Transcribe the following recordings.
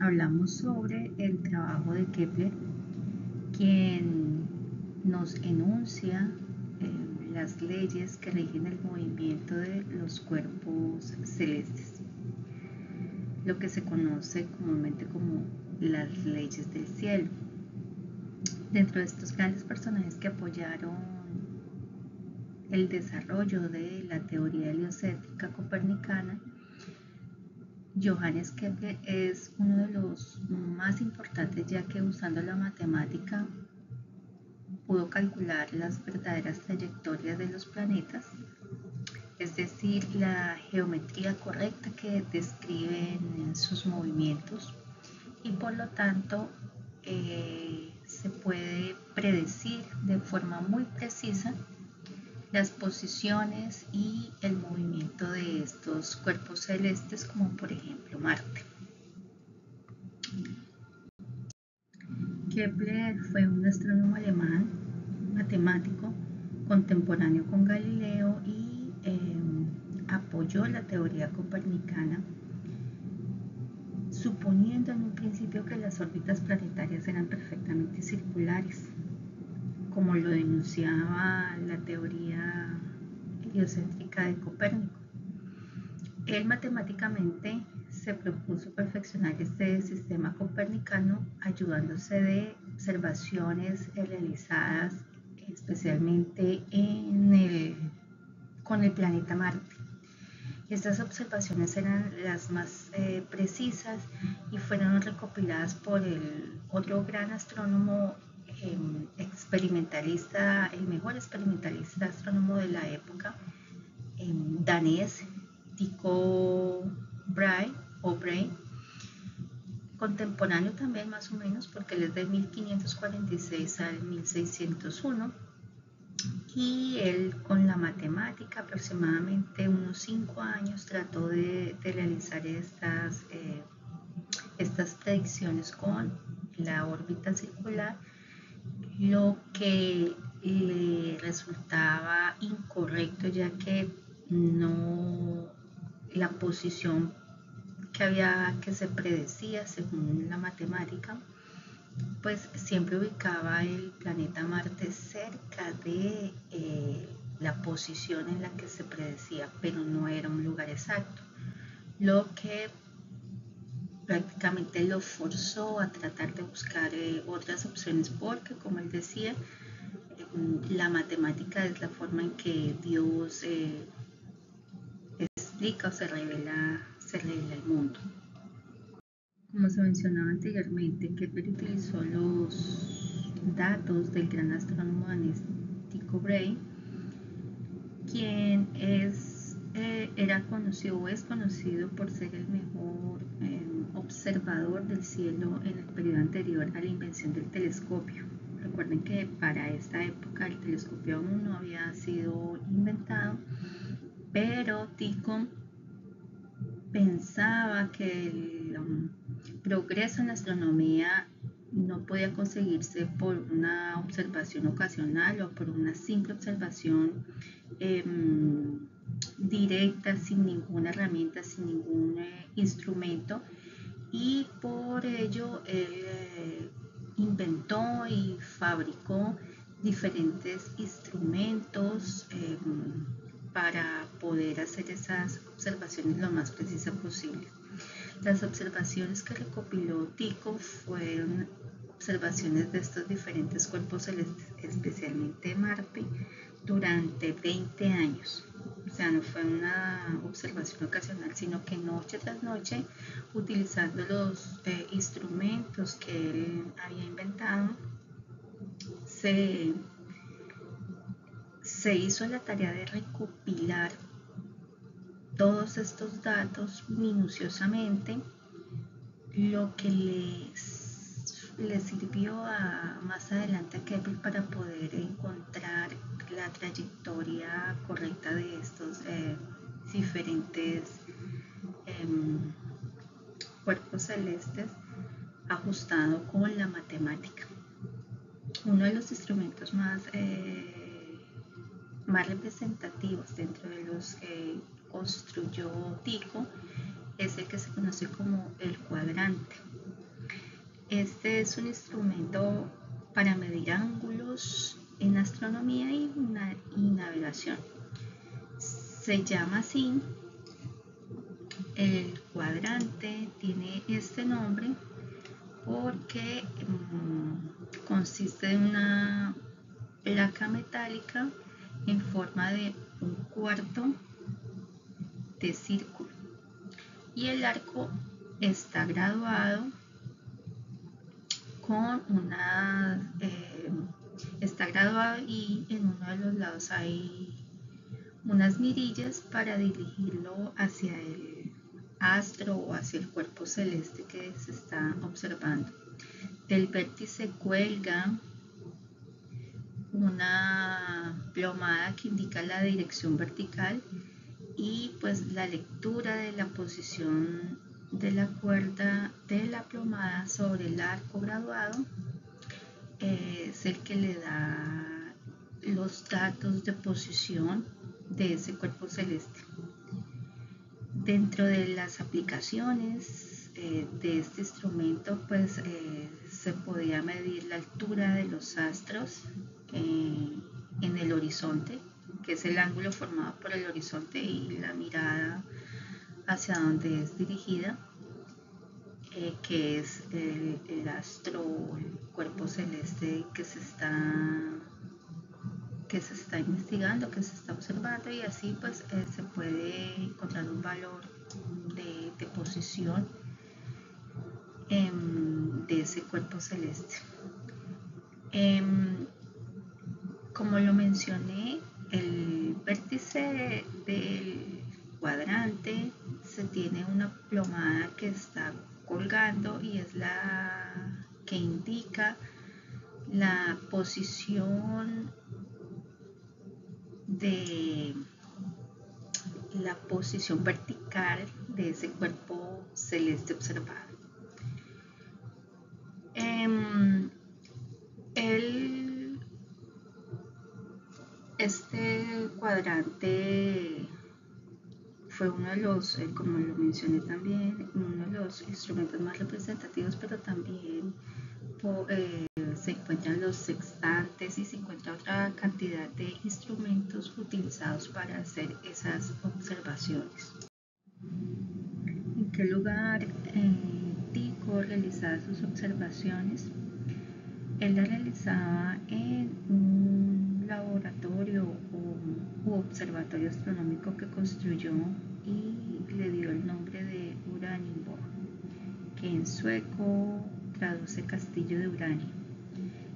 hablamos sobre el trabajo de Kepler, quien nos enuncia las leyes que rigen el movimiento de los cuerpos celestes, lo que se conoce comúnmente como las leyes del cielo. Dentro de estos grandes personajes que apoyaron el desarrollo de la teoría heliocéntrica copernicana, Johannes Kepler es uno de los más importantes, ya que usando la matemática pudo calcular las verdaderas trayectorias de los planetas, es decir, la geometría correcta que describen sus movimientos, y por lo tanto se puede predecir de forma muy precisa las posiciones y el movimiento de estos cuerpos celestes, como por ejemplo Marte. Kepler fue un astrónomo alemán, matemático, contemporáneo con Galileo y apoyó la teoría copernicana, suponiendo en un principio que las órbitas planetarias eran perfectamente circulares, como lo denunciaba la teoría heliocéntrica de Copérnico. Él matemáticamente se propuso perfeccionar este sistema copernicano ayudándose de observaciones realizadas especialmente con el planeta Marte. Estas observaciones eran las más precisas y fueron recopiladas por el otro gran astrónomo experimentalista, el mejor experimentalista astrónomo de la época, danés, Tycho Brahe, contemporáneo también más o menos, porque él es de 1546 al 1601, y él con la matemática aproximadamente unos 5 años trató de realizar estas predicciones con la órbita circular, lo que le resultaba incorrecto, ya que no la posición que se predecía según la matemática, pues siempre ubicaba el planeta Marte cerca de la posición en la que se predecía, pero no era un lugar exacto, lo que prácticamente lo forzó a tratar de buscar otras opciones, porque como él decía, la matemática es la forma en que Dios explica o se revela el mundo. Como se mencionaba anteriormente, Kepler utilizó los datos del gran astrónomo danés Tycho Brahe, quien era conocido o es conocido por ser el mejor observador del cielo en el periodo anterior a la invención del telescopio. Recuerden que para esta época el telescopio aún no había sido inventado, pero Tycho pensaba que el progreso en la astronomía no podía conseguirse por una observación ocasional o por una simple observación directa, sin ninguna herramienta, sin ningún instrumento, y por ello él inventó y fabricó diferentes instrumentos para poder hacer esas observaciones lo más precisas posible. Las observaciones que recopiló Tycho fueron observaciones de estos diferentes cuerpos celestes, especialmente Marte, durante 20 años. O sea, no fue una observación ocasional, sino que noche tras noche, utilizando los instrumentos que él había inventado, se hizo la tarea de recopilar todos estos datos minuciosamente, lo que le sirvió más adelante a Kepler para poder encontrar la trayectoria correcta de estos diferentes cuerpos celestes, ajustado con la matemática. Uno de los instrumentos más representativos dentro de los que construyó Tycho es el que se conoce como el cuadrante. es un instrumento para medir ángulos en astronomía y navegación. Se llama así. El cuadrante tiene este nombre porque consiste de una placa metálica en forma de un cuarto de círculo y el arco está graduado con está graduado y en uno de los lados hay unas mirillas para dirigirlo hacia el astro o hacia el cuerpo celeste que se está observando. Del vértice cuelga una plomada que indica la dirección vertical y pues la lectura de la posición de la cuerda de la plomada sobre el arco graduado es el que le da los datos de posición de ese cuerpo celeste. Dentro de las aplicaciones de este instrumento pues se podía medir la altura de los astros en el horizonte, que es el ángulo formado por el horizonte y la mirada hacia donde es dirigida, que es el astro, el cuerpo celeste que se está investigando, que se está observando, y así pues se puede encontrar un valor de posición de ese cuerpo celeste. Como lo mencioné, el vértice del cuadrante se tiene una plomada que está colgando y es la que indica la posición vertical de ese cuerpo celeste observado. Este cuadrante fue uno de los, como lo mencioné también, uno de los instrumentos más representativos, pero también se encuentran los sextantes y se encuentra otra cantidad de instrumentos utilizados para hacer esas observaciones. ¿En qué lugar Tycho realizaba sus observaciones? Él la realizaba en un laboratorio u observatorio astronómico que construyó y le dio el nombre de Uranienborg, que en sueco traduce castillo de uranio.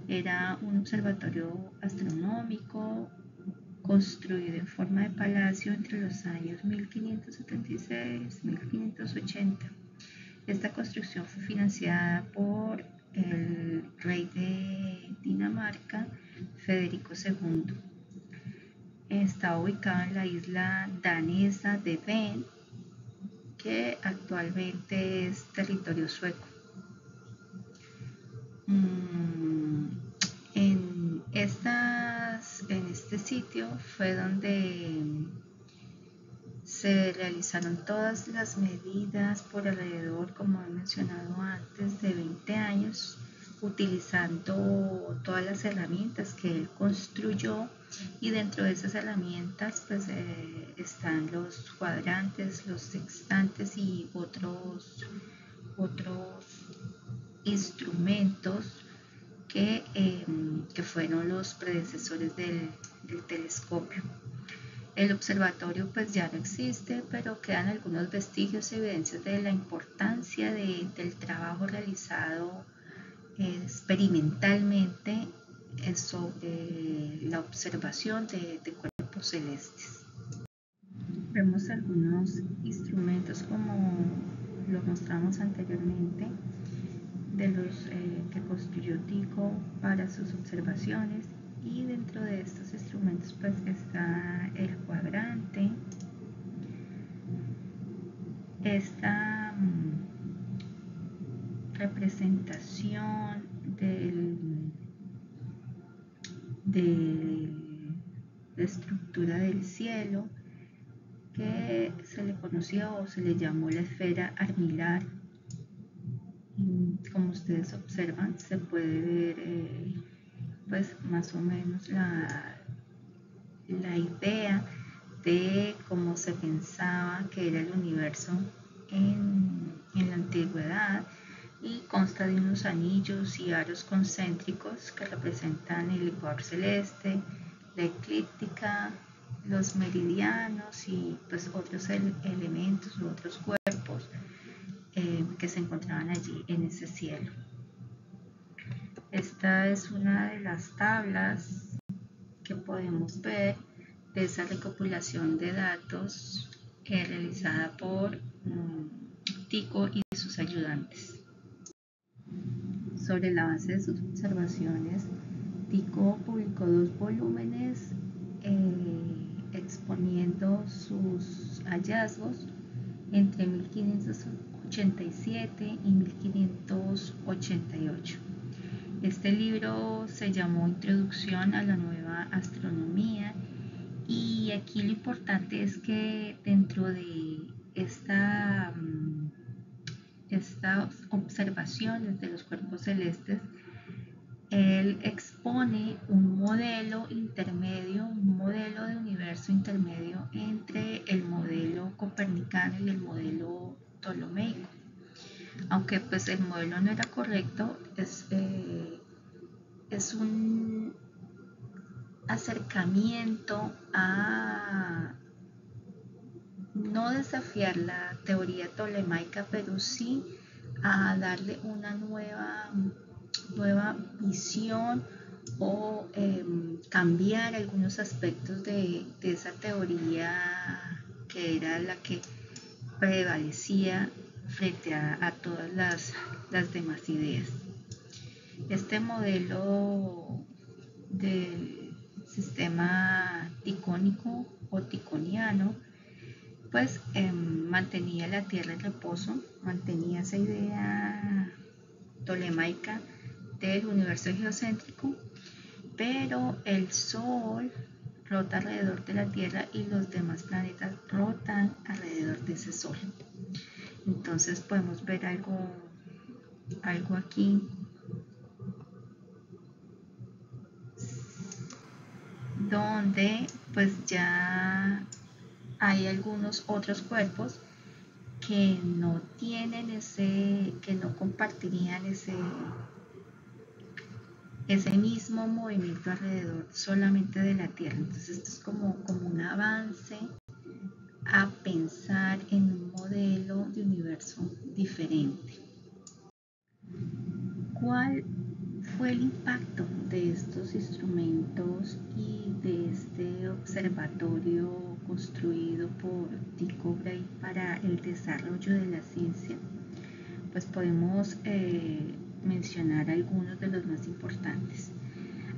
Era un observatorio astronómico construido en forma de palacio entre los años 1576 y 1580. Esta construcción fue financiada por el rey de Dinamarca, Federico II. Está ubicado en la isla danesa de Ven, que actualmente es territorio sueco. En este sitio fue donde se realizaron todas las medidas por alrededor, como he mencionado antes, de 20 años, utilizando todas las herramientas que él construyó, y dentro de esas herramientas pues están los cuadrantes, los sextantes y otros instrumentos que fueron los predecesores del telescopio. El observatorio pues ya no existe, pero quedan algunos vestigios y evidencias de la importancia del trabajo realizado experimentalmente sobre la observación de cuerpos celestes. Vemos algunos instrumentos como lo mostramos anteriormente, de los que construyó Tycho para sus observaciones, y dentro de estos instrumentos pues está el cuadrante, esta representación de la estructura del cielo que se le conoció o se le llamó la esfera armilar, Como ustedes observan, se puede ver pues más o menos la idea de cómo se pensaba que era el universo en la antigüedad, y consta de unos anillos y aros concéntricos que representan el ecuador celeste, la eclíptica, los meridianos y pues otros elementos u otros cuerpos que se encontraban allí en ese cielo. Esta es una de las tablas que podemos ver de esa recopilación de datos realizada por Tycho y sus ayudantes. Sobre la base de sus observaciones, Tycho publicó 2 volúmenes exponiendo sus hallazgos entre 1587 y 1588. Este libro se llamó Introducción a la Nueva Astronomía, y aquí lo importante es que dentro de estas observaciones de los cuerpos celestes, él expone un modelo intermedio, un modelo de universo intermedio entre el modelo copernicano y el modelo ptolomeico. Aunque pues el modelo no era correcto, es un acercamiento a no desafiar la teoría tolemaica, pero sí a darle una nueva visión o cambiar algunos aspectos de esa teoría que era la que prevalecía frente a todas las demás ideas. Este modelo del sistema ticónico o ticoniano pues mantenía la Tierra en reposo, mantenía esa idea tolemaica del universo geocéntrico, pero el Sol rota alrededor de la Tierra y los demás planetas rotan alrededor de ese Sol. Entonces podemos ver algo aquí donde pues ya hay algunos otros cuerpos que no tienen que no compartirían ese mismo movimiento alrededor solamente de la Tierra. Entonces esto es como un avance a pensar en un modelo de universo diferente. ¿Cuál fue el impacto de estos instrumentos y de este observatorio construido por Tycho Brahe para el desarrollo de la ciencia? Pues podemos mencionar algunos de los más importantes.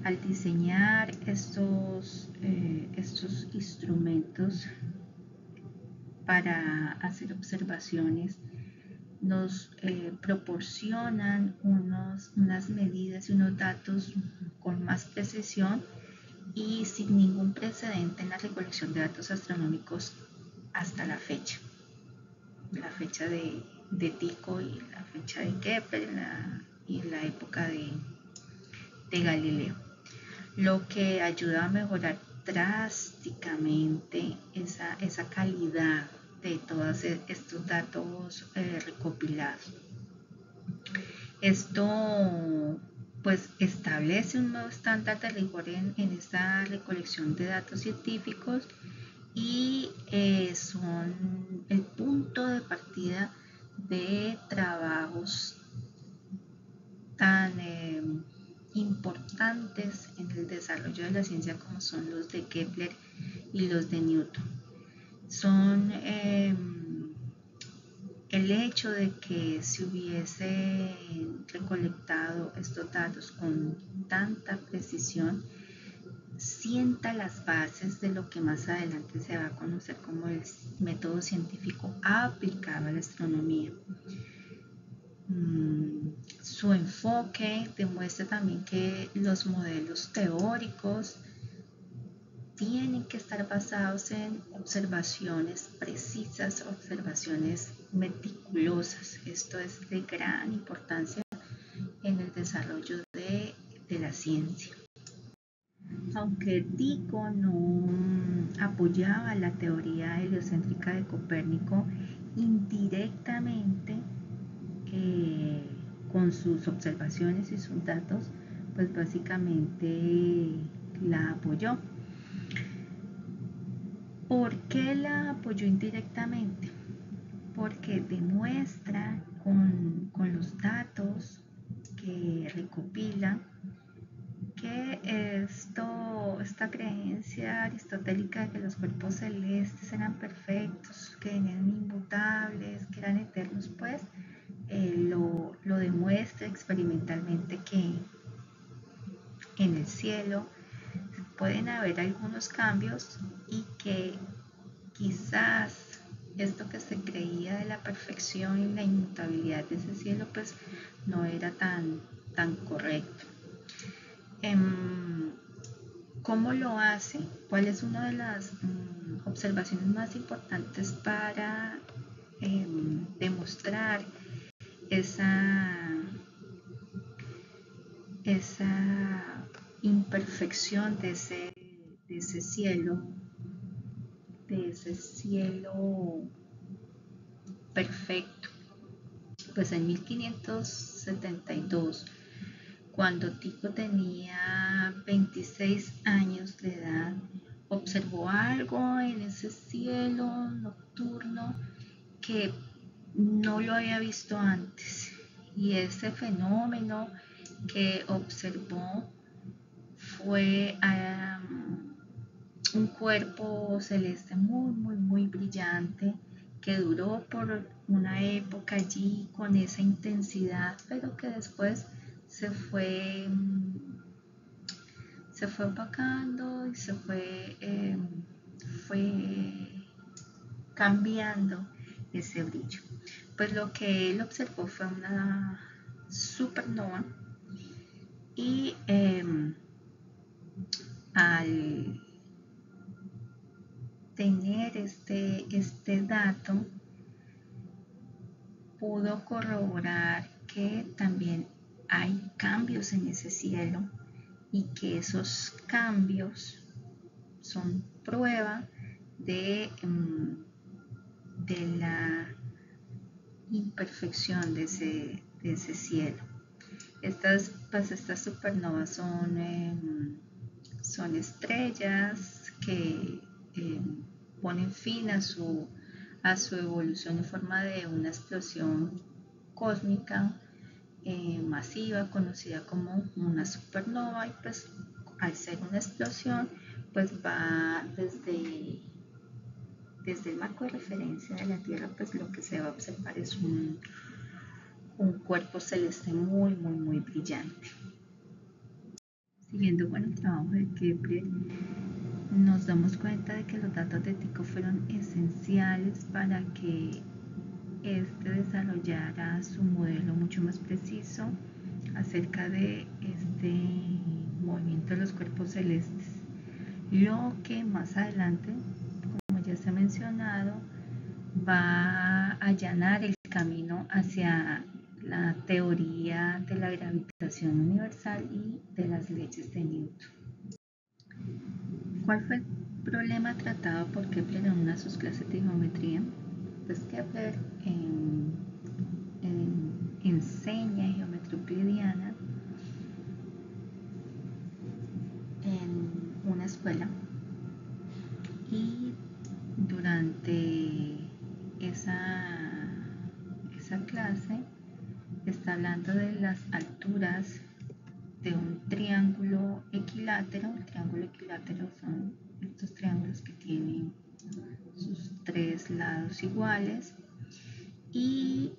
Al diseñar estos instrumentos para hacer observaciones, nos proporcionan unas medidas y unos datos con más precisión y sin ningún precedente en la recolección de datos astronómicos hasta la fecha de Tycho y la fecha de Kepler y la época de Galileo, lo que ayuda a mejorar drásticamente esa calidad de todos estos datos recopilados. Esto pues establece un nuevo estándar de rigor en esta recolección de datos científicos y son el punto de partida de trabajos tan importantes en el desarrollo de la ciencia como son los de Kepler y los de Newton. Son el hecho de que se hubiese recolectado estos datos con tanta precisión sienta las bases de lo que más adelante se va a conocer como el método científico aplicado a la astronomía. Su enfoque demuestra también que los modelos teóricos tienen que estar basados en observaciones precisas, observaciones meticulosas. Esto es de gran importancia en el desarrollo de la ciencia. Aunque Tycho no apoyaba la teoría heliocéntrica de Copérnico, indirectamente con sus observaciones y sus datos, pues básicamente la apoyó. ¿Por qué la apoyó indirectamente? Porque demuestra con los datos que recopila que esta creencia aristotélica de que los cuerpos celestes eran perfectos, que eran inmutables, que eran eternos, pues lo demuestra experimentalmente que en el cielo pueden haber algunos cambios y que quizás esto que se creía de la perfección y la inmutabilidad de ese cielo pues no era tan correcto. ¿Cómo lo hace? ¿Cuál es una de las observaciones más importantes para demostrar esa imperfección de ese cielo perfecto? Pues en 1572, cuando Tycho tenía 26 años de edad, observó algo en ese cielo nocturno que no lo había visto antes, y ese fenómeno que observó fue un cuerpo celeste muy brillante que duró por una época allí con esa intensidad, pero que después se fue opacando y fue cambiando ese brillo. Pues lo que él observó fue una supernova, y al tener este dato pudo corroborar que también hay cambios en ese cielo y que esos cambios son prueba de la imperfección de ese cielo. Estas supernovas son estrellas que ponen fin a su evolución en forma de una explosión cósmica masiva conocida como una supernova, y pues al ser una explosión pues va desde el marco de referencia de la Tierra, pues lo que se va a observar es un cuerpo celeste muy brillante. Siguiendo con el trabajo de Kepler, nos damos cuenta de que los datos de Tycho fueron esenciales para que desarrollara su modelo mucho más preciso acerca de este movimiento de los cuerpos celestes, lo que más adelante, como ya se ha mencionado, va a allanar el camino hacia la teoría de la gravitación universal y de las leyes de Newton. ¿Cuál fue el problema tratado por Kepler en una de sus clases de geometría? Pues Kepler enseña geometría euclidiana en una escuela, y durante esa clase está hablando de las alturas de un triángulo equilátero. El triángulo equilátero son estos triángulos que tienen sus tres lados iguales, y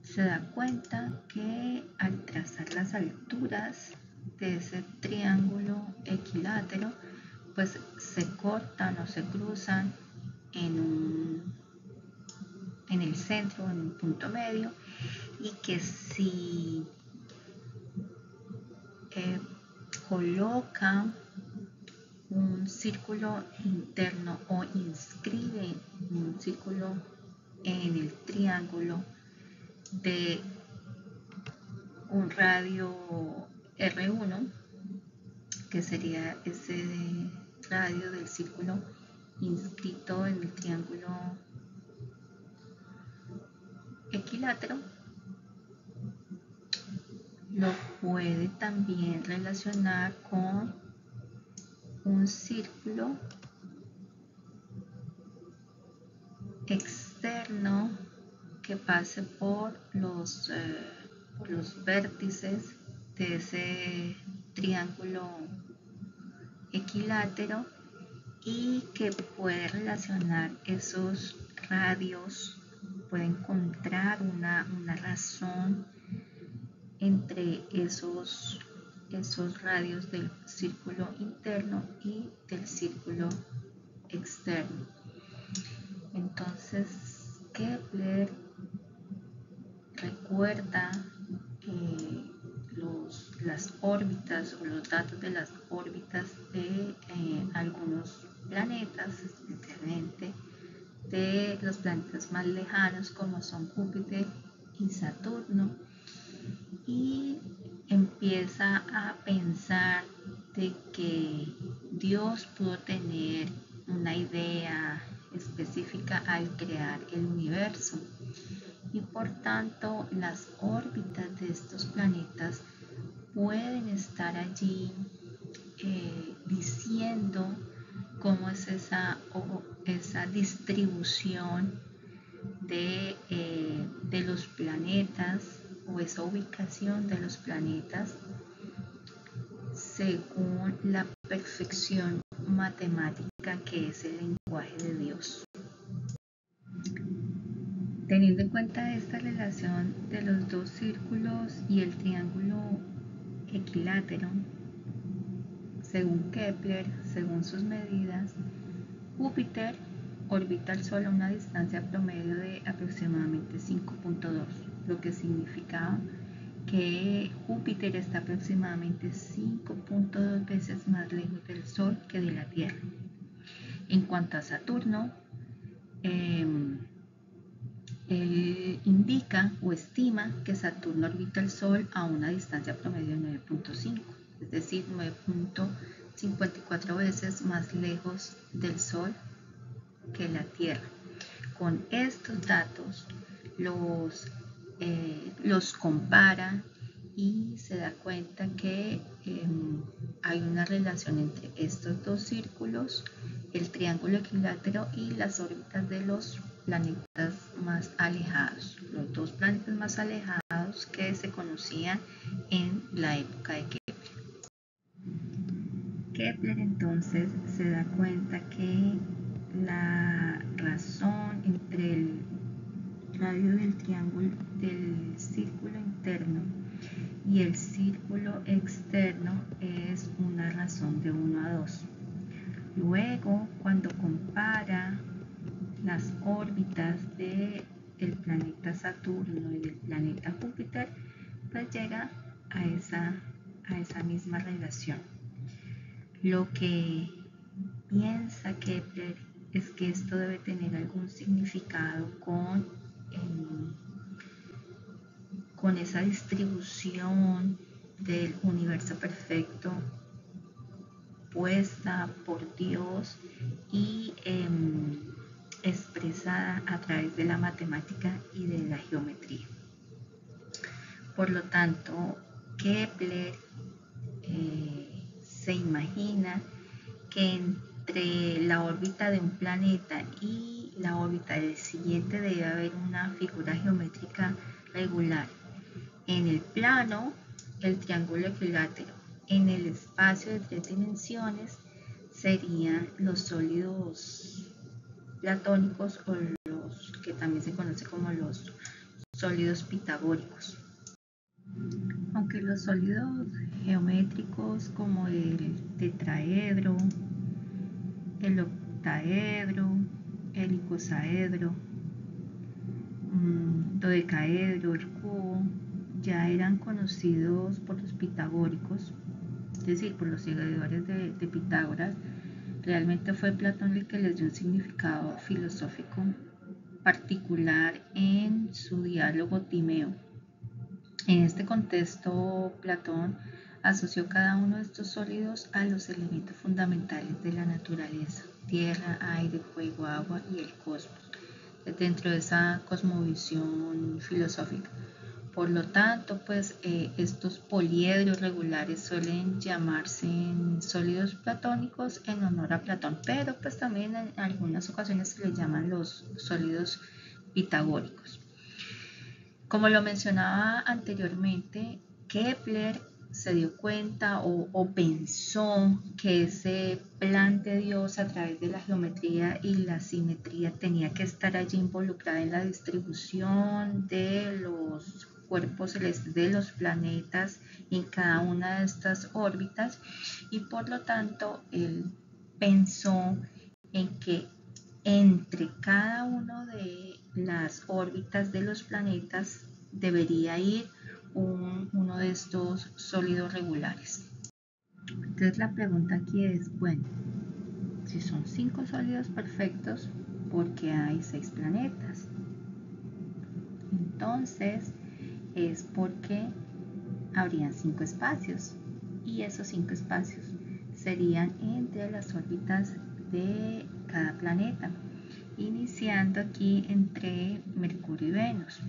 se da cuenta que al trazar las alturas de ese triángulo equilátero pues se cortan o se cruzan en el centro, en un punto medio, y que si coloca un un círculo interno o inscribe un círculo en el triángulo de un radio R1, que sería ese radio del círculo inscrito en el triángulo equilátero, lo puede también relacionar con un círculo externo que pase por los vértices de ese triángulo equilátero y que puede relacionar esos radios, puede encontrar una razón entre esos radios del círculo interno y del círculo externo. Entonces Kepler recuerda las órbitas o los datos de las órbitas de algunos planetas, especialmente de los planetas más lejanos como son Júpiter y Saturno, y empieza a pensar de que Dios pudo tener una idea específica al crear el universo, y por tanto las órbitas de estos planetas pueden estar allí diciendo cómo es esa distribución de los planetas, o esa ubicación de los planetas según la perfección matemática que es el lenguaje de Dios. Teniendo en cuenta esta relación de los dos círculos y el triángulo equilátero, según Kepler, según sus medidas, Júpiter orbita el Sol a una distancia promedio de aproximadamente 5.2, lo que significa que Júpiter está aproximadamente 5.2 veces más lejos del Sol que de la Tierra. En cuanto a Saturno, él indica o estima que Saturno orbita el Sol a una distancia promedio de 9.5, es decir, 9.54 veces más lejos del Sol que la Tierra. Con estos datos los compara y se da cuenta que hay una relación entre estos dos círculos, el triángulo equilátero y las órbitas de los planetas más alejados, los dos planetas más alejados que se conocían en la época de Kepler. Kepler entonces se da cuenta que la razón entre el radio del triángulo del círculo interno y el círculo externo es una razón de 1 a 2. Luego, cuando compara las órbitas del planeta Saturno y del planeta Júpiter, pues llega a esa misma relación. Lo que piensa Kepler es que esto debe tener algún significado con esa distribución del universo perfecto puesta por Dios y expresada a través de la matemática y de la geometría. Por lo tanto, Kepler se imagina que entre la órbita de un planeta y la órbita del siguiente debe haber una figura geométrica regular. En el plano, el triángulo equilátero. En el espacio de 3 dimensiones serían los sólidos platónicos, o los que también se conoce como los sólidos pitagóricos. Aunque los sólidos geométricos como el tetraedro, el octaedro, el icosaedro, dodecaedro, el cubo, ya eran conocidos por los pitagóricos, es decir, por los seguidores de Pitágoras, Realmente fue Platón el que les dio un significado filosófico particular en su diálogo Timeo. En este contexto, Platón asoció cada uno de estos sólidos a los elementos fundamentales de la naturaleza: tierra, aire, fuego, agua y el cosmos, dentro de esa cosmovisión filosófica. Por lo tanto, pues estos poliedros regulares suelen llamarse sólidos platónicos en honor a Platón, pero pues también en algunas ocasiones se les llaman los sólidos pitagóricos. Como lo mencionaba anteriormente, Kepler se dio cuenta o pensó que ese plan de Dios a través de la geometría y la simetría tenía que estar allí involucrada en la distribución de los cuerpos celestes, de los planetas en cada una de estas órbitas, y por lo tanto él pensó en que entre cada una de las órbitas de los planetas debería ir uno de estos sólidos regulares. Entonces la pregunta aquí es, bueno, si son 5 sólidos perfectos, ¿por qué hay 6 planetas? Entonces es porque habrían 5 espacios, y esos 5 espacios serían entre las órbitas de cada planeta, iniciando aquí entre Mercurio y Venus.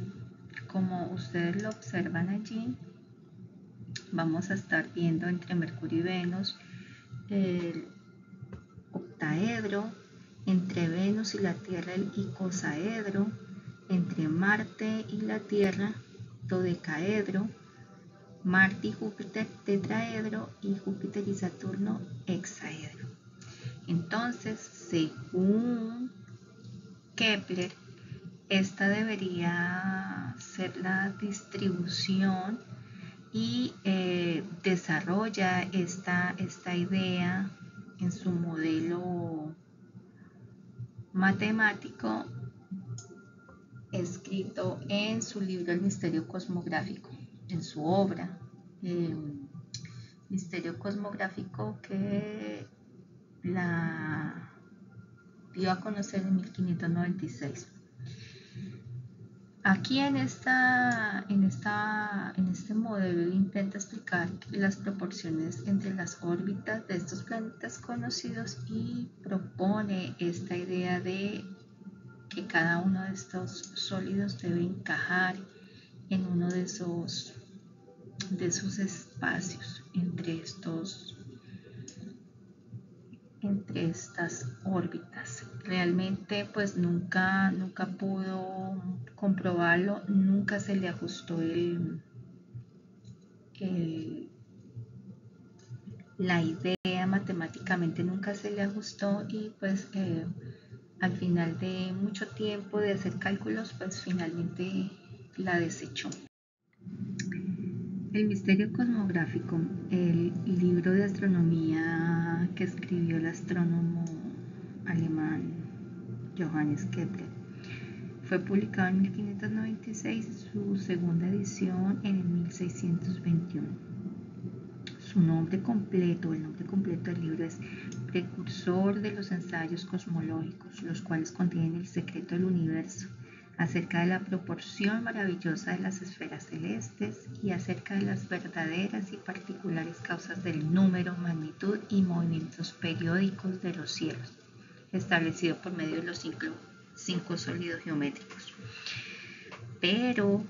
Como ustedes lo observan allí, vamos a estar viendo entre Mercurio y Venus el octaedro, entre Venus y la Tierra el icosaedro, entre Marte y la Tierra dodecaedro, Marte y Júpiter tetraedro y Júpiter y Saturno hexaedro. Entonces, según Kepler, esta debería ser la distribución, y desarrolla esta idea en su modelo matemático escrito en su libro El misterio cosmográfico, en su obra Misterio cosmográfico, que la dio a conocer en 1596. Aquí en este modelo intenta explicar las proporciones entre las órbitas de estos planetas conocidos y propone esta idea de que cada uno de estos sólidos debe encajar en uno de esos espacios entre estas órbitas. Realmente pues nunca pudo comprobarlo, nunca se le ajustó la idea matemáticamente, nunca se le ajustó, y pues al final de mucho tiempo de hacer cálculos, pues finalmente la desechó. El misterio cosmográfico, el libro de astronomía que escribió el astrónomo alemán Johannes Kepler, fue publicado en 1596, su segunda edición en 1621. El nombre completo del libro es Precursor de los ensayos cosmológicos, los cuales contienen el secreto del universo, acerca de la proporción maravillosa de las esferas celestes y acerca de las verdaderas y particulares causas del número, magnitud y movimientos periódicos de los cielos, establecido por medio de los 5 sólidos geométricos. Pero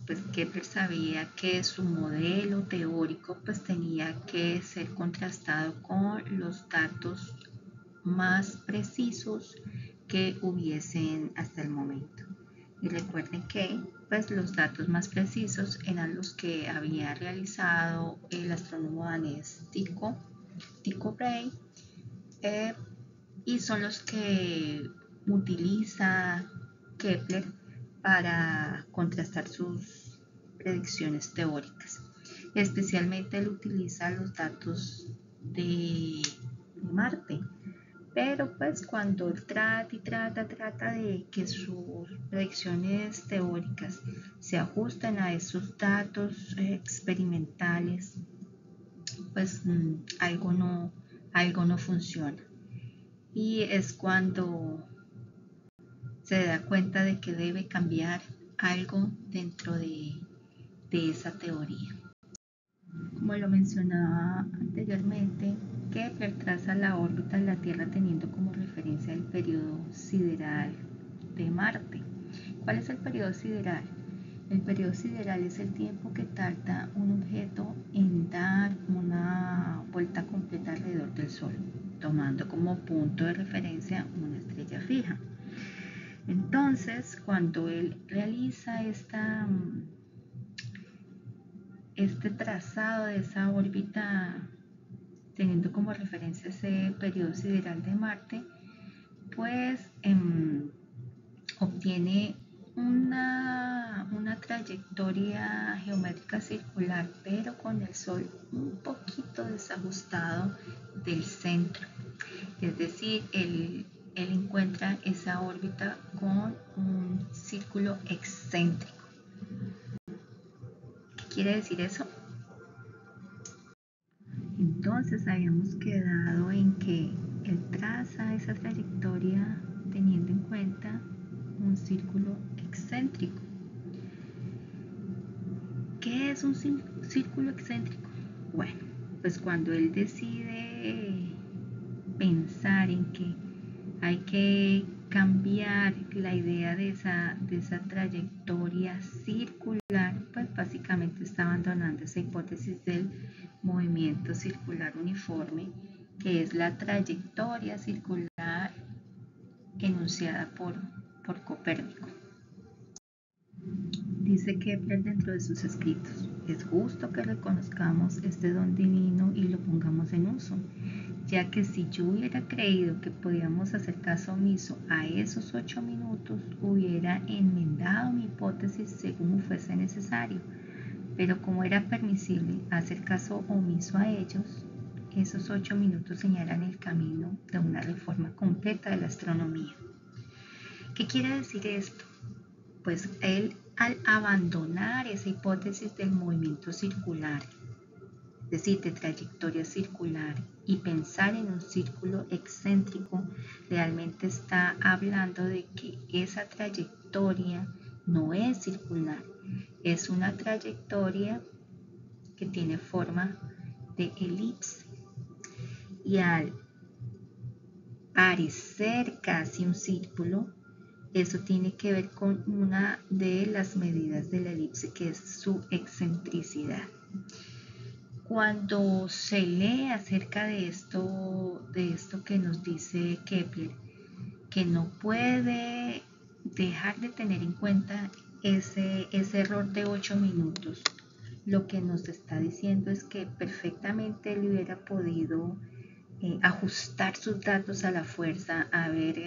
pues Kepler sabía que su modelo teórico pues tenía que ser contrastado con los datos más precisos que hubiesen hasta el momento. Y recuerden que pues los datos más precisos eran los que había realizado el astrónomo danés Tycho Brahe, y son los que utiliza Kepler para contrastar sus predicciones teóricas. Especialmente él utiliza los datos de Marte, pero pues cuando él trata de que sus predicciones teóricas se ajusten a esos datos experimentales, pues algo no funciona. y es cuando se da cuenta de que debe cambiar algo dentro de esa teoría. Como lo mencionaba anteriormente, Kepler traza la órbita de la Tierra teniendo como referencia el periodo sideral de Marte. ¿Cuál es el periodo sideral? El periodo sideral es el tiempo que tarda un objeto en dar una vuelta completa alrededor del Sol, tomando como punto de referencia una estrella fija. Entonces, cuando él realiza este trazado de esa órbita, teniendo como referencia ese periodo sideral de Marte, pues obtiene una trayectoria geométrica circular, pero con el Sol un poquito desajustado del centro. Es decir, él encuentra esa órbita con un círculo excéntrico. ¿Qué quiere decir eso? Entonces habíamos quedado en que él traza esa trayectoria teniendo en cuenta un círculo excéntrico. ¿Qué es un círculo excéntrico? Bueno, pues cuando él decide pensar en que hay que cambiar la idea de esa trayectoria circular, pues básicamente está abandonando esa hipótesis del movimiento circular uniforme, que es la trayectoria circular enunciada por Copérnico. Dice Kepler dentro de sus escritos: es justo que reconozcamos este don divino y lo pongamos en uso, ya que si yo hubiera creído que podíamos hacer caso omiso a esos 8 minutos, hubiera enmendado mi hipótesis según fuese necesario, pero como era permisible hacer caso omiso a ellos, esos 8 minutos señalan el camino de una reforma completa de la astronomía. ¿Qué quiere decir esto? Pues él, al abandonar esa hipótesis del movimiento circular, es decir, de trayectoria circular, y pensar en un círculo excéntrico, realmente está hablando de que esa trayectoria no es circular, es una trayectoria que tiene forma de elipse, y al parecer casi un círculo, eso tiene que ver con una de las medidas de la elipse, que es su excentricidad. Cuando se lee acerca de esto que nos dice Kepler, que no puede dejar de tener en cuenta ese error de 8 minutos, lo que nos está diciendo es que perfectamente él hubiera podido ajustar sus datos a la fuerza, haber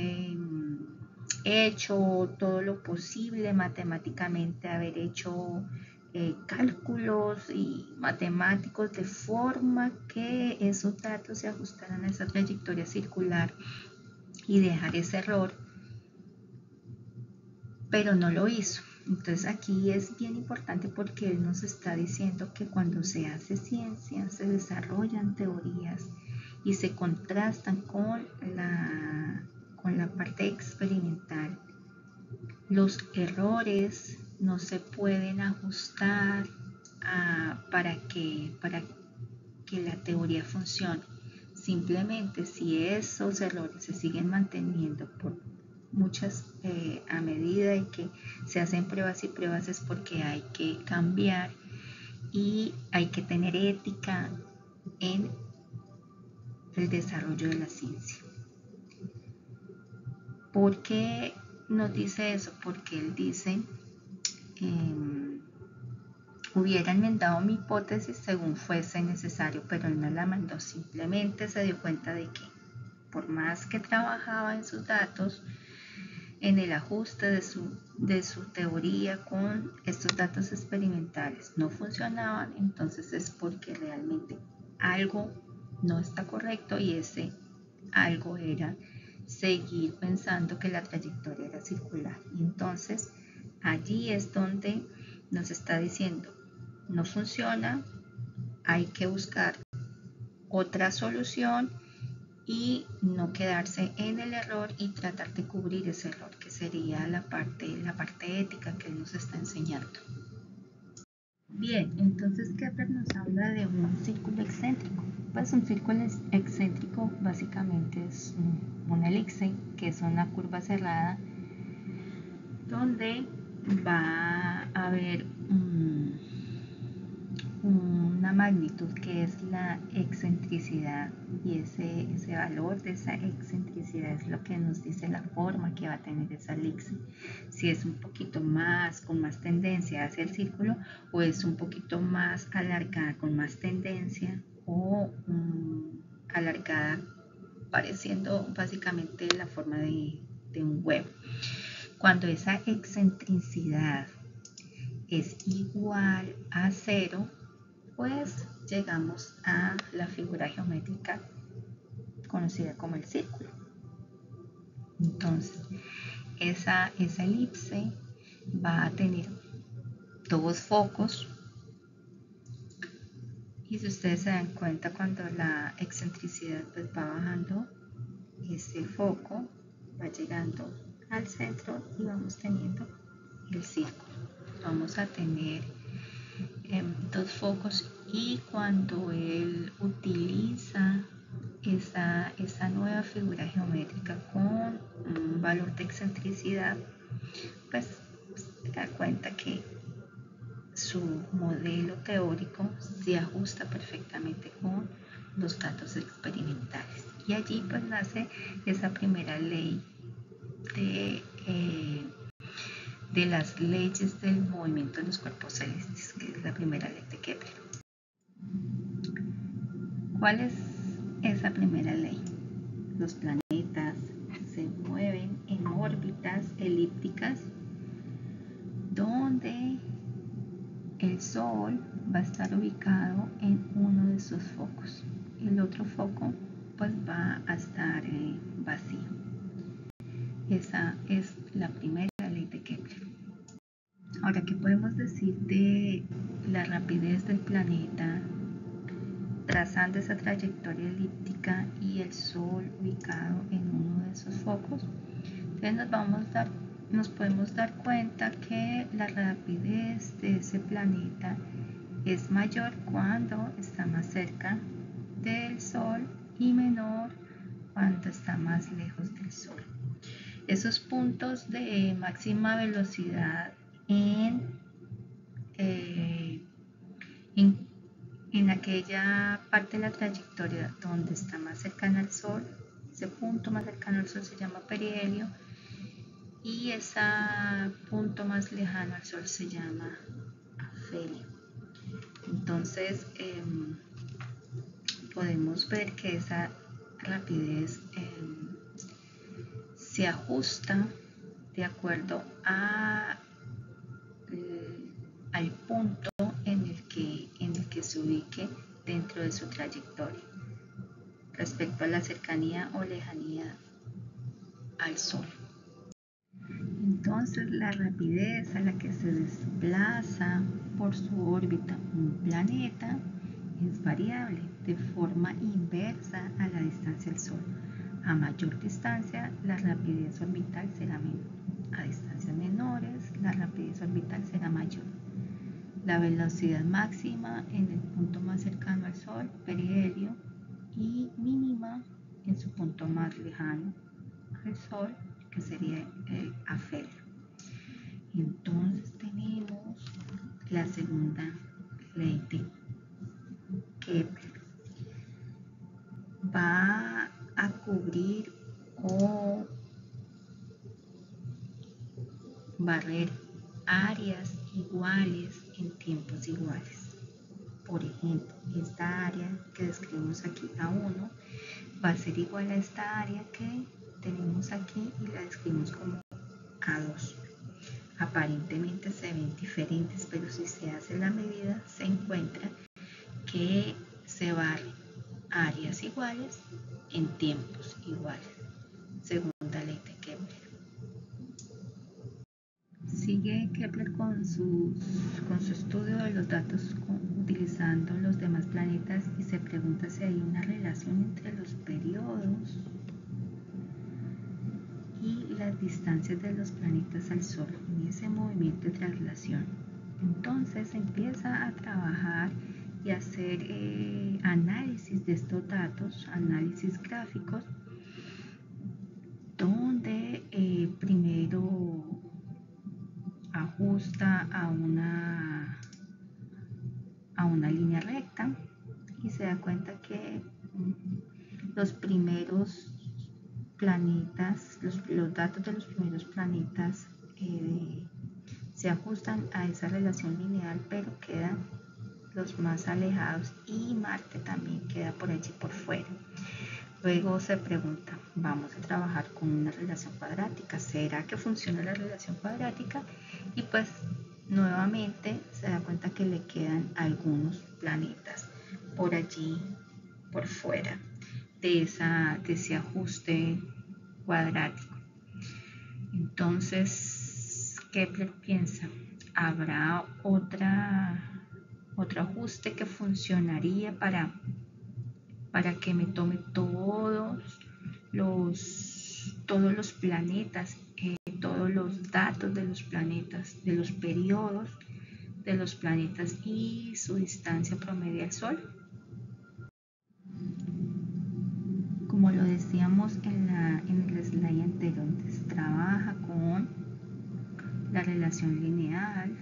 hecho todo lo posible matemáticamente, haber hecho cálculos y matemáticos de forma que esos datos se ajustaran a esa trayectoria circular y dejar ese error, pero no lo hizo. Entonces aquí es bien importante porque él nos está diciendo que cuando se hace ciencia se desarrollan teorías y se contrastan con la parte experimental. Los errores no se pueden ajustar para que la teoría funcione. Simplemente si esos errores se siguen manteniendo por muchas a medida de que se hacen pruebas y pruebas, es porque hay que cambiar y hay que tener ética en el desarrollo de la ciencia. ¿Por qué nos dice eso? Porque él dice hubiera enmendado mi hipótesis según fuese necesario, pero él no la mandó, simplemente se dio cuenta de que por más que trabajaba en sus datos, en el ajuste de su teoría con estos datos experimentales no funcionaban, entonces es porque realmente algo no está correcto, y ese algo era seguir pensando que la trayectoria era circular. Y entonces allí es donde nos está diciendo: no funciona, hay que buscar otra solución y no quedarse en el error y tratar de cubrir ese error, que sería la parte ética que él nos está enseñando. Bien, entonces Kepler nos habla de un círculo excéntrico. Pues un círculo excéntrico básicamente es una elipse, que es una curva cerrada donde va a haber una magnitud que es la excentricidad, y ese valor de esa excentricidad es lo que nos dice la forma que va a tener esa elipse, si es un poquito más con más tendencia hacia el círculo, o es un poquito más alargada con más tendencia, o alargada pareciendo básicamente la forma de un huevo. Cuando esa excentricidad es igual a 0, pues llegamos a la figura geométrica conocida como el círculo. Entonces, esa elipse va a tener dos focos, y si ustedes se dan cuenta, cuando la excentricidad pues va bajando, ese foco va llegando al centro y vamos teniendo el círculo. Vamos a tener dos focos, y cuando él utiliza esa nueva figura geométrica con un valor de excentricidad, pues se da cuenta que su modelo teórico se ajusta perfectamente con los datos experimentales, y allí pues nace esa primera ley de las leyes del movimiento de los cuerpos celestes, que es la primera ley de Kepler. ¿Cuál es esa primera ley? Los planetas se mueven en órbitas elípticas donde el Sol va a estar ubicado en uno de sus focos. El otro foco pues va a estar vacío. Esa es la primera ley de Kepler. Ahora, ¿qué podemos decir de la rapidez del planeta trazando esa trayectoria elíptica y el Sol ubicado en uno de esos focos? Entonces nos podemos dar cuenta que la rapidez de ese planeta es mayor cuando está más cerca del Sol y menor cuando está más lejos del Sol. Esos puntos de máxima velocidad en aquella parte de la trayectoria donde está más cercana al Sol, ese punto más cercano al Sol se llama perihelio, y ese punto más lejano al Sol se llama afelio. Entonces podemos ver que esa rapidez se ajusta de acuerdo al punto en el que se ubique dentro de su trayectoria respecto a la cercanía o lejanía al Sol. Entonces, la rapidez a la que se desplaza por su órbita un planeta es variable de forma inversa a la distancia del Sol. A mayor distancia, la rapidez orbital será menor. A distancias menores, la rapidez orbital será mayor. La velocidad máxima en el punto más cercano al Sol, perihelio, y mínima en su punto más lejano al Sol, que sería el afelio. Entonces tenemos la segunda ley de Kepler. Va a cubrir o barrer áreas iguales en tiempos iguales. Por ejemplo, esta área que describimos aquí, A1, va a ser igual a esta área que tenemos aquí y la describimos como A2. Aparentemente se ven diferentes, pero si se hace la medida se encuentra que se barren áreas iguales en tiempos iguales. Segunda ley de Kepler. Sigue Kepler con su estudio de los datos utilizando revisando los demás planetas y se pregunta si hay una relación entre los periodos y las distancias de los planetas al Sol en ese movimiento de traslación. Entonces empieza a trabajar y hacer análisis de estos datos, análisis gráficos, donde primero ajusta a una línea recta y se da cuenta que los primeros planetas, los datos de los primeros planetas se ajustan a esa relación lineal, pero quedan los más alejados y Marte también queda por allí por fuera. Luego se pregunta, vamos a trabajar con una relación cuadrática, ¿será que funciona la relación cuadrática? Y pues nuevamente se da cuenta que le quedan algunos planetas por allí por fuera de ese ajuste cuadrático. Entonces Kepler piensa, ¿habrá otro ajuste que funcionaría para que me tome todos los planetas, todos los datos de los planetas, de los periodos de los planetas y su distancia promedio al Sol? Como lo decíamos en el slide anterior, entonces trabaja con la relación lineal,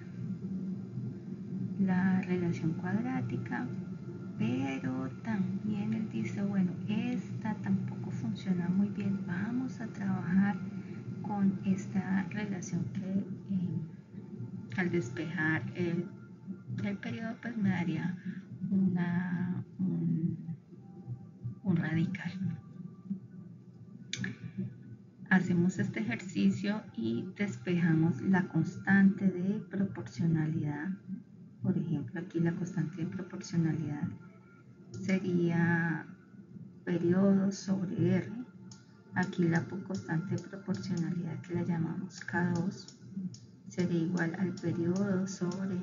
la relación cuadrática, pero también él dice, bueno, esta tampoco funciona muy bien, vamos a trabajar con esta relación que al despejar el periodo pues me daría un radical. Hacemos este ejercicio y despejamos la constante de proporcionalidad. Por ejemplo, aquí la constante de proporcionalidad sería periodo sobre R. Aquí la constante de proporcionalidad, que la llamamos K2, sería igual al periodo sobre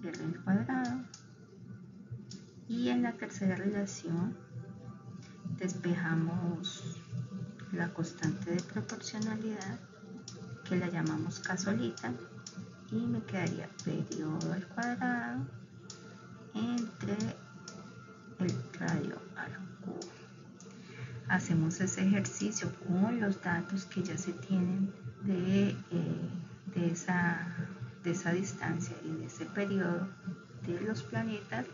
R al cuadrado. Y en la tercera relación despejamos la constante de proporcionalidad, que la llamamos K solita, y me quedaría periodo al cuadrado entre el radio al cubo. Hacemos ese ejercicio con los datos que ya se tienen de esa distancia y de ese periodo de los planetas,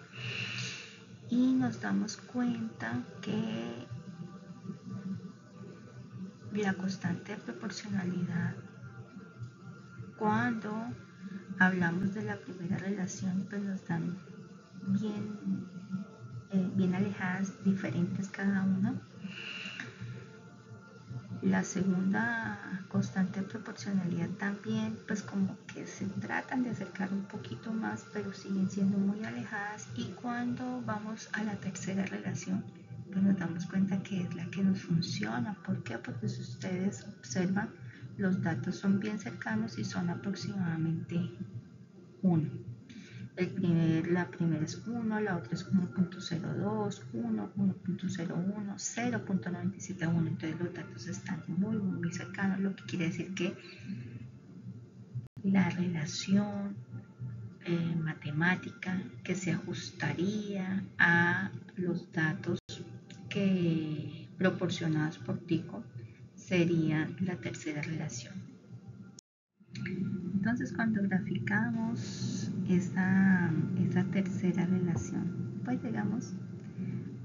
y nos damos cuenta que la constante de proporcionalidad, cuando hablamos de la primera relación, pues nos dan bien alejadas, diferentes cada una. La segunda constante de proporcionalidad también, pues como que se tratan de acercar un poquito más, pero siguen siendo muy alejadas. Y cuando vamos a la tercera relación, pues nos damos cuenta que es la que nos funciona. ¿Por qué? Porque si ustedes observan, los datos son bien cercanos y son aproximadamente 1. La primera es 1, la otra es 1.02, 1, 1.01, 0.971. Entonces los datos están muy cercanos, lo que quiere decir que la relación matemática que se ajustaría a los datos proporcionados por Tycho sería la tercera relación. Entonces, cuando graficamos esa tercera relación, pues llegamos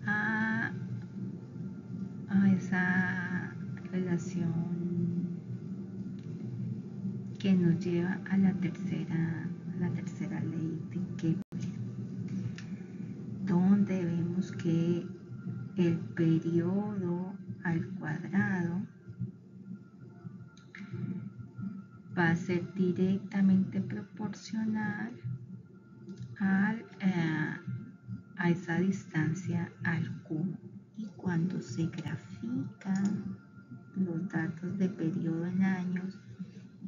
a esa relación que nos lleva a la tercera ley de Kepler, donde vemos que el periodo al cuadrado va a ser directamente proporcional a esa distancia al cubo. Y cuando se grafican los datos de periodo en años,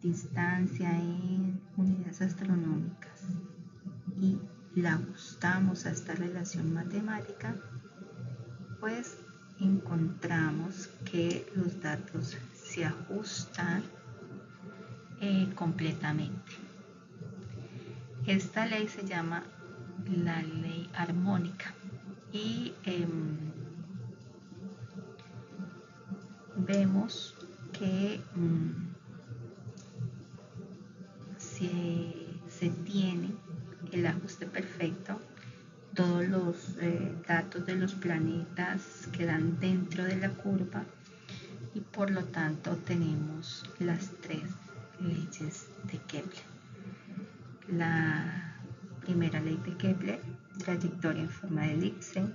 distancia en unidades astronómicas y la ajustamos a esta relación matemática, pues encontramos que los datos se ajustan completamente. Esta ley se llama la ley armónica y vemos que se tiene el ajuste perfecto. Todos los datos de los planetas quedan dentro de la curva y por lo tanto tenemos las tres leyes de Kepler. La primera ley de Kepler, trayectoria en forma de elipse.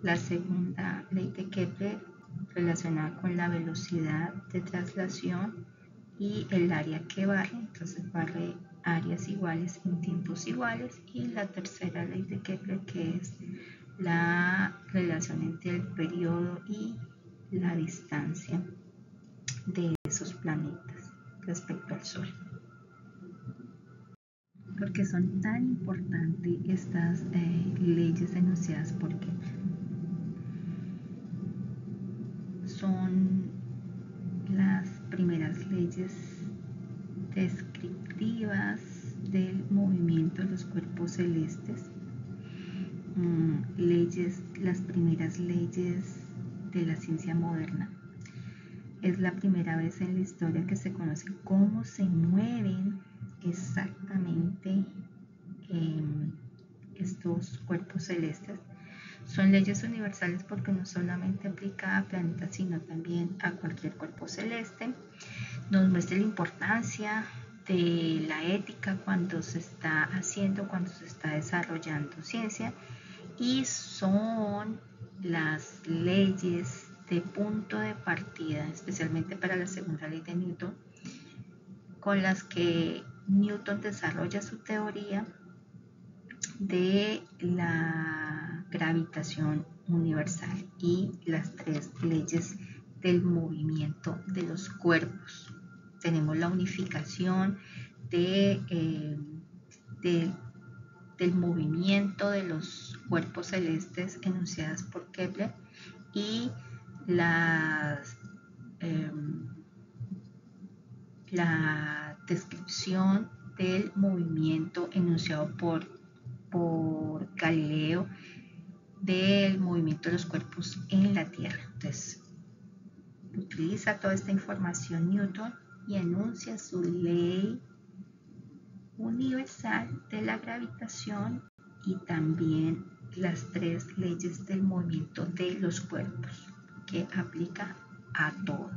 La segunda ley de Kepler, relacionada con la velocidad de traslación y el área que barre, entonces barre áreas iguales en tiempos iguales. Y la tercera ley de Kepler, que es la relación entre el periodo y la distancia de esos planetas respecto al Sol. ¿Por qué son tan importantes estas leyes enunciadas por Kepler? Son las primeras leyes descriptivas del movimiento de los cuerpos celestes, las primeras leyes de la ciencia moderna. Es la primera vez en la historia que se conoce cómo se mueven exactamente estos cuerpos celestes. Son leyes universales porque no solamente aplica a planetas, sino también a cualquier cuerpo celeste. Nos muestra la importancia de la ética cuando se está desarrollando ciencia, y son las leyes de punto de partida, especialmente para la segunda ley de Newton, con las que Newton desarrolla su teoría de la gravitación universal y las tres leyes del movimiento de los cuerpos. Tenemos la unificación del movimiento de los cuerpos celestes enunciadas por Kepler y la descripción del movimiento enunciado por Galileo del movimiento de los cuerpos en la Tierra. Entonces, utiliza toda esta información Newton y enuncia su ley universal de la gravitación y también las tres leyes del movimiento de los cuerpos, que aplica a todo.